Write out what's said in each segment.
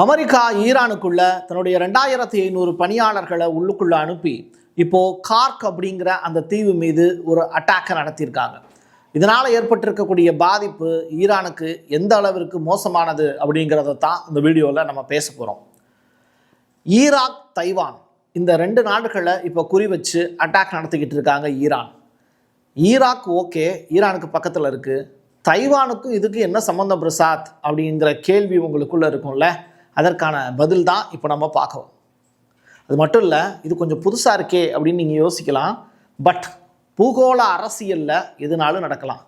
America ஈரானுக்குள்ள தன்னுடைய 2500 பணியாளர்களை உள்ளுக்குள்ள அனுப்பி இப்போ கார்க் அப்படிங்கிற அந்த தீவு மீது ஒரு அட்டாக்கை நடத்தியிருக்காங்க. இதனால ஏற்பட்டிருக்கக்கூடிய பாதிப்பு ஈரானுக்கு எந்த அளவிற்கு மோசமானது அப்படிங்கிறத தான் இந்த வீடியோவில் நம்ம பேச போகிறோம். ஈராக், தைவான் இந்த 2 நாடுகளை இப்போ குறி வச்சு அட்டாக் நடத்திக்கிட்டு இருக்காங்க ஈரான். ஈராக் ஓகே, ஈரானுக்கு பக்கத்தில் இருக்குது. தைவானுக்கும் இதுக்கு என்ன சம்மந்தம் பிரசாத் அப்படிங்கிற கேள்வி உங்களுக்குள்ளே இருக்கும்ல, அதற்கான பதில் தான் இப்போ நம்ம பார்க்கலாம். அது மட்டும் இல்லை, இது கொஞ்சம் புதுசாக இருக்கே அப்படின்னு நீங்கள் யோசிக்கலாம். பட் பூகோள அரசியலில் எதுனாலும் நடக்கலாம்.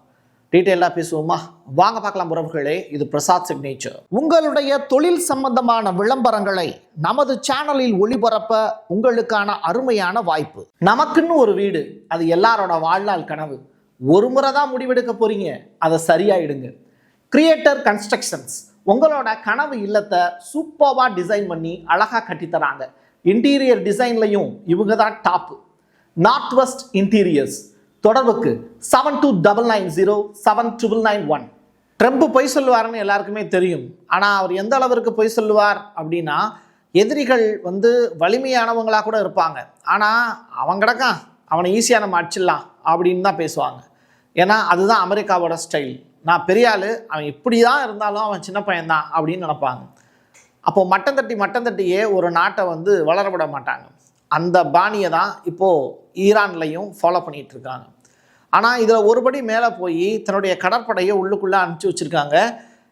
டீட்டெயிலாக பேசுவோமா? வாங்க பார்க்கலாம் உறவுகளே. இது பிரசாத் சிக்னேச்சர். உங்களுடைய தொழில் சம்பந்தமான விளம்பரங்களை நமது சேனலில் ஒளிபரப்ப உங்களுக்கான அருமையான வாய்ப்பு. நமக்குன்னு ஒரு வீடு, அது எல்லாரோட வாழ்நாள் கனவு. ஒரு முறை தான் முடிவெடுக்க போறீங்க, அதை சரியாயிடுங்க. கிரியேட்டர் கன்ஸ்ட்ரக்ஷன்ஸ் உங்களோட கனவு இல்லத்தை சூப்பராக டிசைன் பண்ணி அழகாக கட்டித்தராங்க. இன்டீரியர் டிசைன்லையும் இவங்க தான் டாப்பு. North west interiors. தொடர்புக்கு 72907991. ட்ரம்ப் பொய் சொல்லுவார்னு எல்லாருக்குமே தெரியும். ஆனால் அவர் எந்த அளவிற்கு பொய் சொல்லுவார் அப்படின்னா, எதிரிகள் வலிமையானவங்களாக கூட இருப்பாங்க, ஆனால் அவன் கிடக்கான், அவனை ஈஸியாக நம்ம அடிச்சிடலாம் அப்படின்னு தான் பேசுவாங்க. ஏன்னா அதுதான் அமெரிக்காவோட ஸ்டைல். நான் பெரிய ஆள், அவன் இப்படி தான் இருந்தாலும் அவன் சின்ன பையன்தான் அப்படின்னு நினைப்பாங்க. அப்போது மட்டம் தட்டியே ஒரு நாட்டை வளர விட மாட்டாங்க. அந்த பாணியை தான் இப்போது ஈரான்லையும் ஃபாலோ பண்ணிகிட்டு இருக்காங்க. ஆனால் இதில் ஒருபடி மேலே போய் தன்னுடைய கடற்படையை உள்ளுக்குள்ளே அனுப்பிச்சி வச்சுருக்காங்க.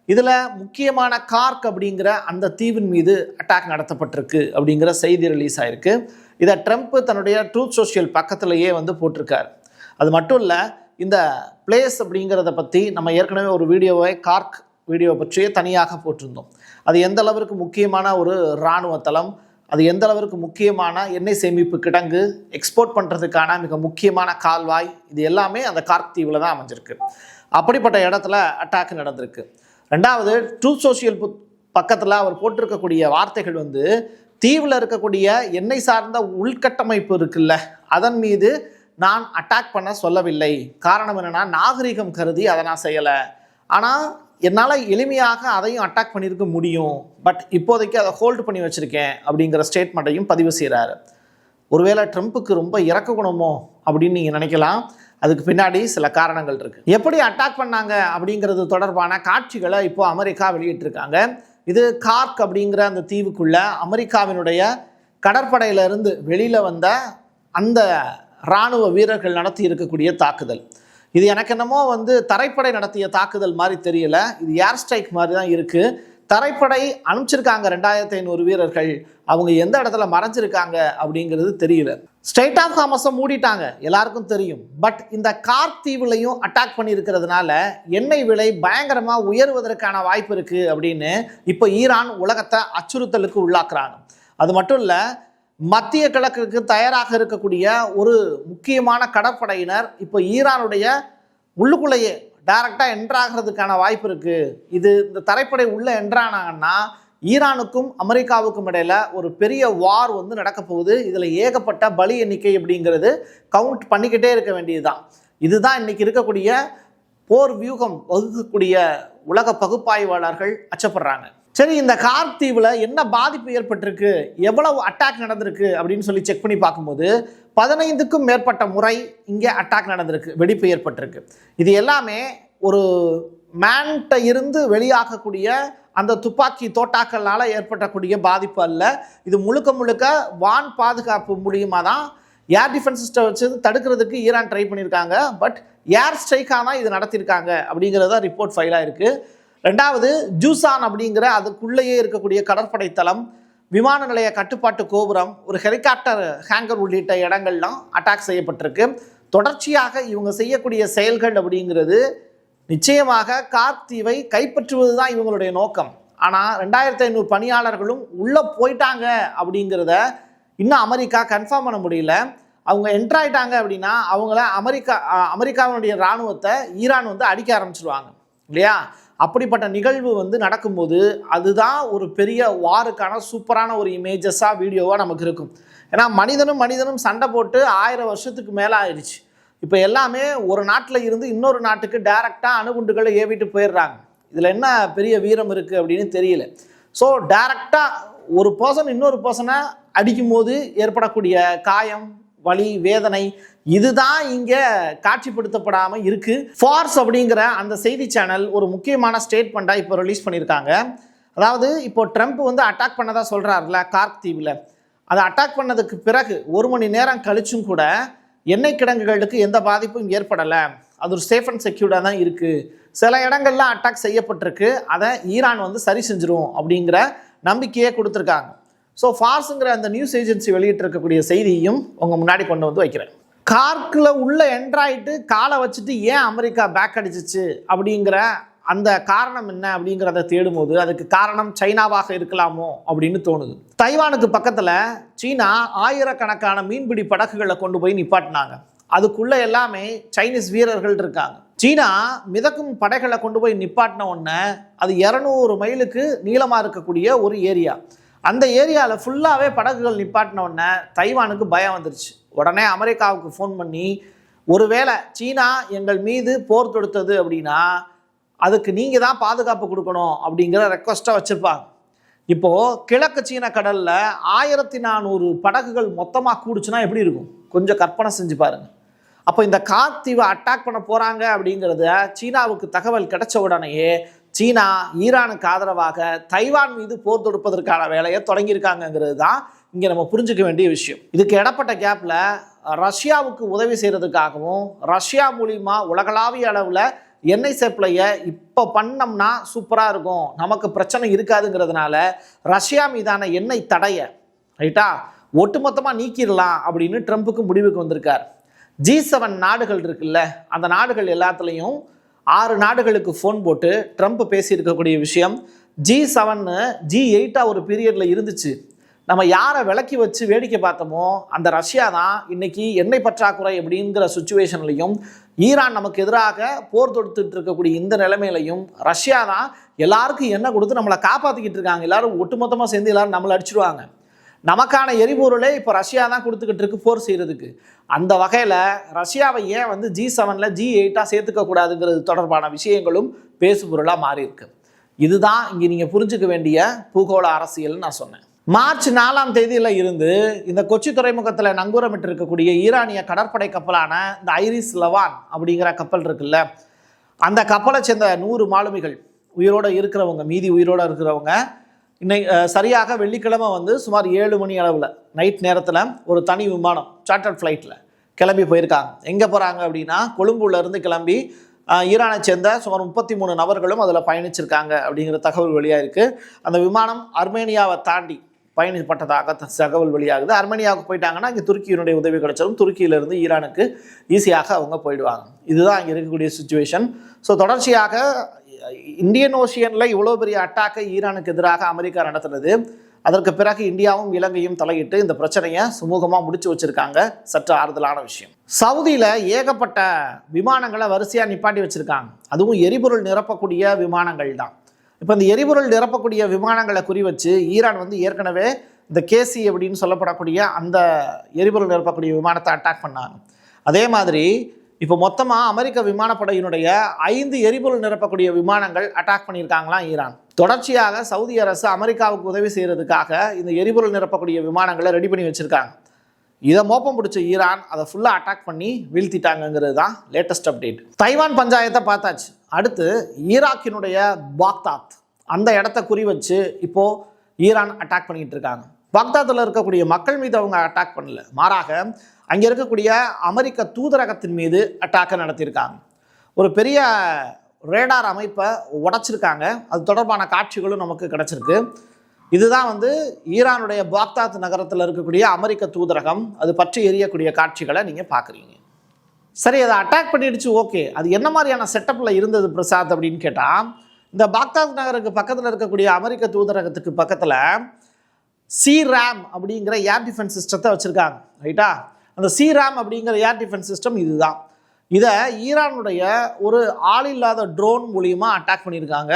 இதில் முக்கியமான கார்க் அப்படிங்கிற அந்த தீவின் மீது அட்டாக் நடத்தப்பட்டிருக்கு அப்படிங்கிற செய்தி ரிலீஸ் ஆகிருக்கு. இதை ட்ரம்ப் தன்னுடைய ட்ரூத் சோஷியல் பக்கத்திலேயே போட்டிருக்கார். அது மட்டும் இல்லை, இந்த பிளேஸ் அப்படிங்கிறத பற்றி நம்ம ஏற்கனவே ஒரு கார்க் வீடியோ பற்றியே தனியாக போட்டிருந்தோம். அது எந்த அளவிற்கு முக்கியமான ஒரு இராணுவ தளம், அது எந்த அளவிற்கு முக்கியமான எண்ணெய் சேமிப்பு கிடங்கு, எக்ஸ்போர்ட் பண்ணுறதுக்கான மிக முக்கியமான கால்வாய், இது எல்லாமே அந்த கார்க் தீவில் தான் அமைஞ்சிருக்கு. அப்படிப்பட்ட இடத்துல அட்டாக் நடந்திருக்கு. ரெண்டாவது, ட்ரூத் சோஷியல் பக்கத்தில் அவர் போட்டிருக்கக்கூடிய வார்த்தைகள் தீவில் இருக்கக்கூடிய எண்ணெய் சார்ந்த உள்கட்டமைப்பு இருக்குல்ல, அதன் மீது நான் அட்டாக் பண்ண சொல்லவில்லை. காரணம் என்னென்னா, நாகரிகம் கருதி அதை நான் செய்யலை. ஆனால் என்னால் எளிமையாக அதையும் அட்டாக் பண்ணியிருக்க முடியும். பட் இப்போதைக்கு அதை ஹோல்டு பண்ணி வச்சுருக்கேன் அப்படிங்கிற ஸ்டேட்மெண்ட்டையும் பதிவு செய்கிறாரு. ஒருவேளை ட்ரம்ப்புக்கு ரொம்ப இறக்க குணமோ அப்படின்னு நீங்கள் நினைக்கலாம். அதுக்கு பின்னாடி சில காரணங்கள் இருக்குது. எப்படி அட்டாக் பண்ணாங்க அப்படிங்கிறது தொடர்பான காட்சிகளை இப்போ அமெரிக்கா வெளியிட்டிருக்காங்க. இது கார்க் அப்படிங்கிற அந்த தீவுக்குள்ள அமெரிக்காவினுடைய கடற்படையிலிருந்து வெளியில் வந்த அந்த இராணுவ வீரர்கள் நடத்தி இருக்கக்கூடிய தாக்குதல். இது எனக்கு என்னமோ தரைப்படை நடத்திய தாக்குதல் மாதிரி தெரியல, இது ஏர் ஸ்ட்ரைக் மாதிரி தான் இருக்குது. தரைப்படை அனுப்பிச்சிருக்காங்க 2500 வீரர்கள். அவங்க எந்த இடத்துல மறைஞ்சிருக்காங்க அப்படிங்கிறது தெரியல. ஸ்ட்ரெயிட் ஆஃப் ஹார்மஸை மூடிட்டாங்க, எல்லாருக்கும் தெரியும். பட் இந்த கார்க் தீவுலையும் அட்டாக் பண்ணியிருக்கிறதுனால எண்ணெய் விலை பயங்கரமாக உயர்வதற்கான வாய்ப்பு இருக்குது அப்படின்னு இப்போ ஈரான் உலகத்தை அச்சுறுத்தலுக்கு உள்ளாக்குறாங்க. அது மட்டும் இல்லை, மத்திய கிழக்குக்கு தயாராக இருக்கக்கூடிய ஒரு முக்கியமான கடற்படையினர் இப்போ ஈரானுடைய உள்ளுக்குள்ளேயே டைரக்டாக என்ட்ராகிறதுக்கான வாய்ப்பு இருக்குது. இது இந்த தரைப்படை உள்ளே என்ட்ரானாங்கன்னா ஈரானுக்கும் அமெரிக்காவுக்கும் இடையில் ஒரு பெரிய வார் நடக்க போகுது. இதில் ஏகப்பட்ட பலி எண்ணிக்கை அப்படிங்கிறது கவுண்ட் பண்ணிக்கிட்டே இருக்க வேண்டியது தான். இதுதான் இன்றைக்கி இருக்கக்கூடிய போர் வியூகம் வகுக்கக்கூடிய உலக பகுப்பாய்வாளர்கள் அச்சப்படுறாங்க. சரி, இந்த கார்க் தீவில் என்ன பாதிப்பு ஏற்பட்டிருக்கு, எவ்வளவு அட்டாக் நடந்திருக்கு அப்படின்னு சொல்லி செக் பண்ணி பார்க்கும்போது 15க்கும் மேற்பட்ட முறை இங்கே அட்டாக் நடந்திருக்கு, வெடிப்பு ஏற்பட்டிருக்கு. இது எல்லாமே ஒரு மேன்ட்ட இருந்து வெளியாகக்கூடிய அந்த துப்பாக்கி தோட்டாக்கள்னால ஏற்பட்டக்கூடிய பாதிப்பு அல்ல. இது முழுக்க வான் பாதுகாப்பு மூலியமாக தான் ஏர் டிஃபென்ஸ் சிஸ்டம் வச்சு தடுக்கிறதுக்கு ஈரான் ட்ரை பண்ணியிருக்காங்க. பட் ஏர் ஸ்ட்ரைக்காக தான் இது நடத்தியிருக்காங்க அப்படிங்கிறத ரிப்போர்ட் ஃபைலாக இருக்குது. ரெண்டாவது, ஜூசான் அப்படிங்கிற அதுக்குள்ளேயே இருக்கக்கூடிய கடற்படை தளம், விமான நிலைய கட்டுப்பாட்டு கோபுரம், ஒரு ஹெலிகாப்டர் ஹேங்கர் உள்ளிட்ட இடங்கள்லாம் அட்டாக் செய்யப்பட்டிருக்கு. தொடர்ச்சியாக இவங்க செய்யக்கூடிய செயல்கள் அப்படிங்கிறது நிச்சயமாக கார்க் தீவை கைப்பற்றுவது தான் இவங்களுடைய நோக்கம். ஆனால் 2500 பணியாளர்களும் உள்ளே போயிட்டாங்க அப்படிங்கிறத இன்னும் அமெரிக்கா கன்ஃபார்ம் பண்ண முடியல. அவங்க என்ட்ராயிட்டாங்க அப்படின்னா அவங்கள அமெரிக்காவினுடைய இராணுவத்தை ஈரான் அடிக்க ஆரம்பிச்சிருவாங்க இல்லையா? அப்படிப்பட்ட நிகழ்வு நடக்கும்போது அதுதான் ஒரு பெரிய வாருக்கான சூப்பரான ஒரு இமேஜஸாக வீடியோவாக நமக்கு இருக்கும். ஏன்னா மனிதனும் சண்டை போட்டு 1000 வருஷத்துக்கு மேலே ஆயிடுச்சு. இப்போ எல்லாமே ஒரு நாட்டில் இருந்து இன்னொரு நாட்டுக்கு டைரெக்டாக அணுகுண்டுகளை ஏவிட்டு போயிடுறாங்க. இதில் என்ன பெரிய வீரம் இருக்குது அப்படின்னு தெரியல. ஸோ டைரக்டாக ஒரு பர்சன் இன்னொரு பர்சனை அடிக்கும் போது ஏற்படக்கூடிய காயம், வலி, வேதனை இதுதான் இங்கே காட்சிப்படுத்தப்படாமல் இருக்குது. ஃபார்ஸ் அப்படிங்கிற அந்த செய்தி சேனல் ஒரு முக்கியமான ஸ்டேட்மெண்ட்டாக இப்போ ரிலீஸ் பண்ணியிருக்காங்க. அதாவது இப்போ ட்ரம்ப் வந்து அட்டாக் பண்ணதாக சொல்கிறாருல கார்க் தீவில், அதை அட்டாக் பண்ணதுக்கு பிறகு 1 மணி நேரம் கழிச்சும் கூட எண்ணெய் கிடங்குகளுக்கு எந்த பாதிப்பும் ஏற்படலை, அது ஒரு சேஃப் அண்ட் செக்யூர்டாக தான் இருக்குது, சில இடங்கள்லாம் அட்டாக் செய்யப்பட்டிருக்கு, அதை ஈரான் வந்து சரி செஞ்சிரும் அப்படிங்கிற நம்பிக்கையே கொடுத்துருக்காங்க. ஸோ ஃபார்ஸுங்கிற அந்த நியூஸ் ஏஜென்சி வெளியிட்டிருக்கக்கூடிய செய்தியையும் உங்கள் முன்னாடி கொண்டு வந்து வைக்கிறேன். கார்க்கில் உள்ள என்ட்ராய்ட்டு காலை வச்சுட்டு ஏன் அமெரிக்கா பேக் அடிச்சிச்சு அப்படிங்கிற அந்த காரணம் என்ன அப்படிங்கிறத தேடும்போது அதுக்கு காரணம் சைனாவாக இருக்கலாமோ அப்படின்னு தோணுது. தைவானுக்கு பக்கத்தில் சீனா ஆயிரக்கணக்கான மீன்பிடி படகுகளை கொண்டு போய் நிப்பாட்டினாங்க. அதுக்குள்ளே எல்லாமே சைனீஸ் வீரர்கள் இருக்காங்க. சீனா மிதக்கும் படைகளை கொண்டு போய் நிப்பாட்டின உடனே அது 200 மைலுக்கு நீளமாக இருக்கக்கூடிய ஒரு ஏரியா. அந்த ஏரியாவில் ஃபுல்லாகவே படகுகள் நிப்பாட்டின உடனே தைவானுக்கு பயம் வந்துருச்சு. உடனே அமெரிக்காவுக்கு ஃபோன் பண்ணி, ஒருவேளை சீனா எங்கள் மீது போர் தொடுத்தது அப்படின்னா அதுக்கு நீங்கள் தான் பாதுகாப்பு கொடுக்கணும் அப்படிங்கிற ரெக்வஸ்ட்டாக வச்சுருப்பாங்க. இப்போது கிழக்கு சீன கடலில் 1400 படகுகள் மொத்தமாக கூடுச்சுன்னா எப்படி இருக்கும் கொஞ்சம் கற்பனை செஞ்சு பாருங்கள். அப்போ இந்த கார்க் தீவை அட்டாக் பண்ண போகிறாங்க அப்படிங்கிறத சீனாவுக்கு தகவல் கிடைச்ச உடனேயே சீனா ஈரானுக்கு ஆதரவாக தைவான் மீது போர் தொடுப்பதற்கான வேலையை தொடங்கியிருக்காங்கிறது தான் இங்கே நம்ம புரிஞ்சுக்க வேண்டிய விஷயம். இதுக்கு இடப்பட்ட கேப்பில் ரஷ்யாவுக்கு உதவி செய்கிறதுக்காகவும் ரஷ்யா மூலிமா உலகளாவிய அளவில் எண்ணெய் சப்ளையை இப்போ பண்ணோம்னா சூப்பராக இருக்கும், நமக்கு பிரச்சனை இருக்காதுங்கிறதுனால ரஷ்யா மீதான எண்ணெய் தடையை ரைட்டா ஒட்டுமொத்தமாக நீக்கிடலாம் அப்படின்னு ட்ரம்ப்புக்கு முடிவுக்கு வந்திருக்கார். G7 நாடுகள் இருக்குல்ல, அந்த நாடுகள் எல்லாத்துலேயும் 6 நாடுகளுக்கு ஃபோன் போட்டு ட்ரம்ப் பேசியிருக்கக்கூடிய விஷயம், G7 G8 ஒரு பீரியடில் இருந்துச்சு, நம்ம யாரை விலக்கி வச்சு வேடிக்கை பார்த்தோமோ அந்த ரஷ்யா தான் இன்னைக்கு எண்ணெய் பற்றாக்குறை அப்படிங்கிற சுச்சுவேஷன்லையும் ஈரான் நமக்கு எதிராக போர் தொடுத்துட்டு இருக்கக்கூடிய இந்த நிலைமையிலையும் ரஷ்யா தான் எல்லாருக்கும் எண்ணெய் கொடுத்து நம்மளை காப்பாற்றிக்கிட்டு இருக்காங்க. எல்லாரும் ஒட்டுமொத்தமாக சேர்ந்து எல்லாரும் நம்மளை அடிச்சிடுவாங்க. நமக்கான எரிபொருளே இப்போ ரஷ்யா தான் கொடுத்துக்கிட்டு இருக்கு போர் செய்கிறதுக்கு. அந்த வகையில் ரஷ்யாவை ஏன் வந்து G7 G8 சேர்த்துக்க கூடாதுங்கிறது தொடர்பான விஷயங்களும் பேசுபொருளாக மாறி இருக்கு. இதுதான் இங்கே நீங்கள் புரிஞ்சுக்க வேண்டிய பூகோள அரசியல்னு நான் சொன்னேன். மார்ச் 4ஆம் தேதியில் இருந்து இந்த கொச்சி துறைமுகத்தில் நங்கூரமிட்டு இருக்கக்கூடிய ஈரானிய கடற்படை கப்பலான இந்த ஐரிஸ் லவான் அப்படிங்கிற கப்பல் இருக்குல்ல, அந்த கப்பலை சேர்ந்த 100 மாலுமிகள் உயிரோடு இருக்கிறவங்க, மீதி உயிரோடு இருக்கிறவங்க இன்னைக்கு சரியாக வெள்ளிக்கிழமை வந்து சுமார் 7 மணி அளவில் நைட் நேரத்தில் ஒரு தனி விமானம் சார்ட்டர்ட் ஃப்ளைட்டில் கிளம்பி போயிருக்காங்க. எங்கே போகிறாங்க அப்படின்னா கொழும்புலேருந்து கிளம்பி ஈரானை சேர்ந்த சுமார் 33 நபர்களும் அதில் பயணிச்சிருக்காங்க அப்படிங்கிற தகவல் வெளியாக இருக்குது. அந்த விமானம் அர்மேனியாவை தாண்டி பயணிப்பட்டதாக தகவல் வெளியாகுது. அர்மேனியாவுக்கு போயிட்டாங்கன்னா இங்கே துருக்கியினுடைய உதவி கிடைச்சாலும் துருக்கியிலிருந்து ஈரானுக்கு ஈஸியாக அவங்க போயிடுவாங்க. இதுதான் இங்கே இருக்கக்கூடிய சுச்சுவேஷன். ஸோ தொடர்ச்சியாக இந்தியன் ஓஷியனில் இவ்வளோ பெரிய அட்டாக்கை ஈரானுக்கு எதிராக அமெரிக்கா நடத்துனது, அதற்கு பிறகு இந்தியாவும் இலங்கையும் தலையிட்டு இந்த பிரச்சனையை சுமூகமாக முடிச்சு வச்சுருக்காங்க. சற்று ஆறுதலான விஷயம். சவுதியில் ஏகப்பட்ட விமானங்களை வரிசையாக நிப்பாட்டி வச்சுருக்காங்க. அதுவும் எரிபொருள் நிரப்பக்கூடிய விமானங்கள் தான். இப்போ இந்த எரிபொருள் நிரப்பக்கூடிய விமானங்களை குறி வச்சு ஈரான் வந்து ஏற்கனவே இந்த கேசி அப்படின்னு சொல்லப்படக்கூடிய அந்த எரிபொருள் நிரப்பக்கூடிய விமானத்தை அட்டாக் பண்ணாங்க. அதே மாதிரி இப்போ மொத்தமாக அமெரிக்க விமானப்படையினுடைய 5 எரிபொருள் நிரப்பக்கூடிய விமானங்கள் அட்டாக் பண்ணியிருக்காங்களாம் ஈரான். தொடர்ச்சியாக சவுதி அரசு அமெரிக்காவுக்கு உதவி செய்கிறதுக்காக இந்த எரிபொருள் நிரப்பக்கூடிய விமானங்களை ரெடி பண்ணி வச்சுருக்காங்க. இதை மோப்பம் பிடிச்ச ஈரான் அதை ஃபுல்லாக அட்டாக் பண்ணி வீழ்த்திட்டாங்கிறது தான் லேட்டஸ்ட் அப்டேட். தைவான் பஞ்சாயத்தை பார்த்தாச்சு. அடுத்து ஈராக்கினுடைய பாக்தாத் அந்த இடத்த குறி வச்சு இப்போது ஈரான் அட்டாக் பண்ணிக்கிட்டு இருக்காங்க. பாக்தாத்தில் இருக்கக்கூடிய மக்கள் மீது அவங்க அட்டாக் பண்ணல, மாறாக அங்கே இருக்கக்கூடிய அமெரிக்க தூதரகத்தின் மீது அட்டாக்கை நடத்தியிருக்காங்க. ஒரு பெரிய ரேடார் அமைப்பை உடைச்சிருக்காங்க. அது தொடர்பான காட்சிகளும் நமக்கு கிடச்சிருக்கு. இதுதான் வந்து ஈரானுடைய பாக்தாத் நகரத்தில் இருக்கக்கூடிய அமெரிக்க தூதரகம். அது பற்றி எரியக்கூடிய காட்சிகளை நீங்கள் பார்க்குறீங்க. சரி, அதை அட்டாக் பண்ணிடுச்சு, ஓகே. அது என்ன மாதிரியான செட்டப்பில் இருந்தது பிரசாத் அப்படின்னு கேட்டால், இந்த பாக்தாத் நகருக்கு பக்கத்தில் இருக்கக்கூடிய அமெரிக்க தூதரகத்துக்கு பக்கத்தில் CRAM அப்படிங்கிற ஏர் டிஃபென்ஸ் சிஸ்டத்தை வச்சுருக்காங்க. ரைட்டா? அந்த CRAM அப்படிங்கிற ஏர் டிஃபென்ஸ் சிஸ்டம் இதுதான். இதை ஈரானுடைய ஒரு ஆள் இல்லாத ட்ரோன் மூலியமாக அட்டாக் பண்ணியிருக்காங்க.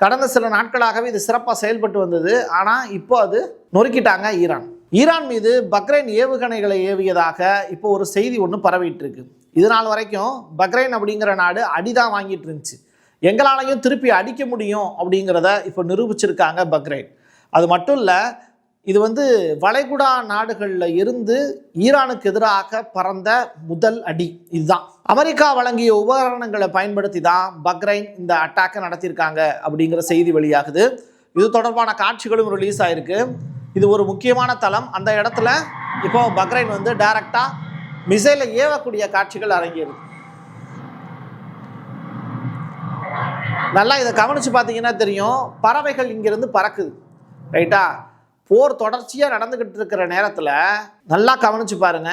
கடந்த சில நாட்களாகவே இது சிறப்பாக செயல்பட்டு வந்தது. ஆனால் இப்போ அது நொறுக்கிட்டாங்க ஈரான். ஈரான் மீது பக்ரைன் ஏவுகணைகளை ஏவியதாக இப்போ ஒரு செய்தி ஒன்று பரவிட்டு இருக்கு. இது நாள் வரைக்கும் பக்ரைன் அப்படிங்கிற நாடு அடிதான் வாங்கிட்டு இருந்துச்சு. எங்களாலையும் திருப்பி அடிக்க முடியும் அப்படிங்கிறத இப்போ நிரூபிச்சிருக்காங்க பக்ரைன். அது மட்டும் இல்லை, இது வந்து வளைகுடா நாடுகளில் இருந்து ஈரானுக்கு எதிராக பறந்த முதல் அடி. இதுதான் அமெரிக்கா வழங்கிய உபகரணங்களை பயன்படுத்தி தான் பக்ரைன் இந்த அட்டாக்கை நடத்தியிருக்காங்க அப்படிங்கிற செய்தி வெளியாகுது. இது தொடர்பான காட்சிகளும் ரிலீஸ் ஆயிருக்கு. இது ஒரு முக்கியமான தளம். அந்த இடத்துல இப்போ பக்ரைன் வந்து டைரக்டா மிசைலை ஏவக்கூடிய காட்சிகள் அரங்கேறுது. நல்லா இதை கவனிச்சு பார்த்தீங்கன்னா தெரியும், பறவைகள் இங்கிருந்து பறக்குது. ரைட்டா? போர் தொடர்ச்சியாக நடந்துகிட்டு இருக்கிற நேரத்தில் நல்லா கவனிச்சு பாருங்க,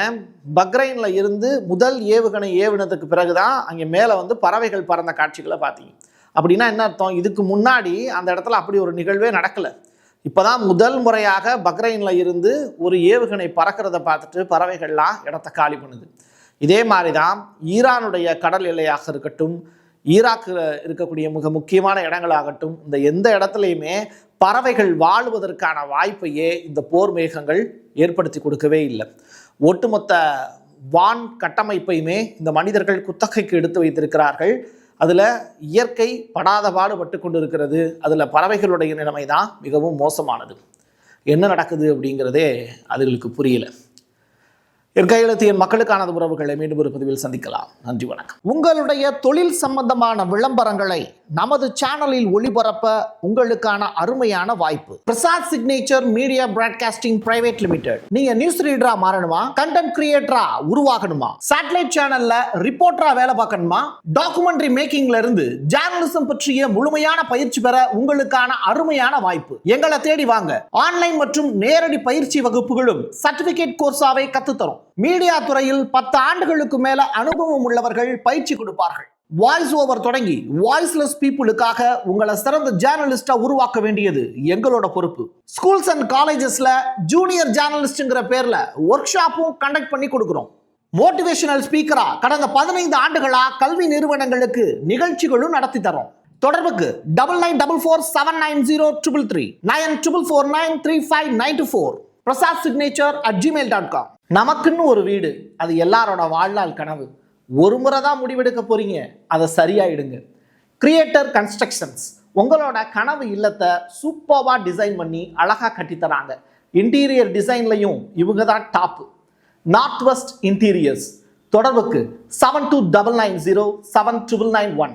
பக்ரைனில் இருந்து முதல் ஏவுகணை ஏவுனதுக்கு பிறகுதான் அங்கே மேலே வந்து பறவைகள் பறந்த காட்சிகளை பார்த்தீங்க. அப்படின்னா என்ன அர்த்தம்? இதுக்கு முன்னாடி அந்த இடத்துல அப்படி ஒரு நிகழ்வே நடக்கலை. இப்போதான் முதல் முறையாக பக்ரைனில் இருந்து ஒரு ஏவுகணை பறக்கிறத பார்த்துட்டு பறவைகள்லாம் இடத்த காலி பண்ணுது. இதே மாதிரி தான் ஈரானுடைய கடல் எல்லையாக இருக்கட்டும், ஈராக்கில் இருக்கக்கூடிய மிக முக்கியமான இடங்களாகட்டும், இந்த எந்த இடத்துலையுமே பறவைகள் வாழ்வதற்கான வாய்ப்பையே இந்த போர் மேகங்கள் ஏற்படுத்தி கொடுக்கவே இல்லை. ஒட்டுமொத்த வான் கட்டமைப்பையுமே இந்த மனிதர்கள் குத்தகைக்கு எடுத்து வைத்திருக்கிறார்கள். அதில் இயற்கை படாத பாடுபட்டு கொண்டு இருக்கிறது. அதில் பறவைகளுடைய நிலைமை தான் மிகவும் மோசமானது. என்ன நடக்குது அப்படிங்கிறதே அதுகளுக்கு புரியல. என் கையெழுத்து என் மக்களுக்கான உறவுகளை மீண்டும் ஒரு பதிவில் சந்திக்கலாம். நன்றி, வணக்கம். உங்களுடைய தொழில் சம்பந்தமான விளம்பரங்களை நமது சேனலில் ஒளிபரப்ப உங்களுக்கான அருமையான வாய்ப்பு. Prasad signature media broadcasting private limited. நீங்க நியூஸ் ரீடரா மாறணுமா, கண்டென்ட் கிரியேட்டரா உருவாகணுமா, சேட்டலைட் சேனல்ல ரிப்போர்ட்டரா வேலை பார்க்கணுமா, டாக்குமெண்ட்ரி மேக்கிங்ல இருந்து ஜேர்னலிசம் பற்றிய முழுமையான பயிற்சி பெற உங்களுக்கான அருமையான வாய்ப்பு. எங்களை தேடி வாங்க. ஆன்லைன் மற்றும் நேரடி பயிற்சி வகுப்புகளும் சர்டிபிகேட் கோர்ஸாவை கத்துத்தரும். மீடியா துறையில் 10 ஆண்டுகளுக்கு மேல அனுபவம் உள்ளவர்கள் பயிற்சி கொடுப்பார்கள். வாய்ஸ் ஓவர் தொடங்கி வாய்ஸ்லெஸ் பீப்புளுக்காக உங்களை சிறந்த ஜேர்னலிஸ்டா உருவாக்க வேண்டியது எங்களோட பொறுப்பு. ஸ்கூல்ஸ் அண்ட் காலேஜஸ்ல ஜூனியர் ஜேர்னலிஸ்ட்ங்கிற பேர்ல ஒர்க் ஷாப்பும் கண்டக்ட் பண்ணி கொடுக்கிறோம். மோட்டிவேஷனல் ஸ்பீக்கரா கடந்த 15 ஆண்டுகளா கல்வி நிறுவனங்களுக்கு நிகழ்ச்சிகளும் நடத்தி தரோம். தொடர்புக்கு 9944790333 94493594 prasadsignature@gmail.com. நமக்குன்னு ஒரு வீடு, அது எல்லாரோட வாழ்நாள் கனவு. ஒரு முறை தான் முடிவெடுக்க போறீங்க, அதை சரியாயிடுங்க. கிரியேட்டர் கன்ஸ்ட்ரக்ஷன்ஸ் உங்களோட கனவு இல்லத்தை சூப்பர்வா டிசைன் பண்ணி அழகா கட்டித்தராங்க. இன்டீரியர் டிசைன்லையும் இவங்க தான் டாப். North west interiors. தொடர்புக்கு 7299079991.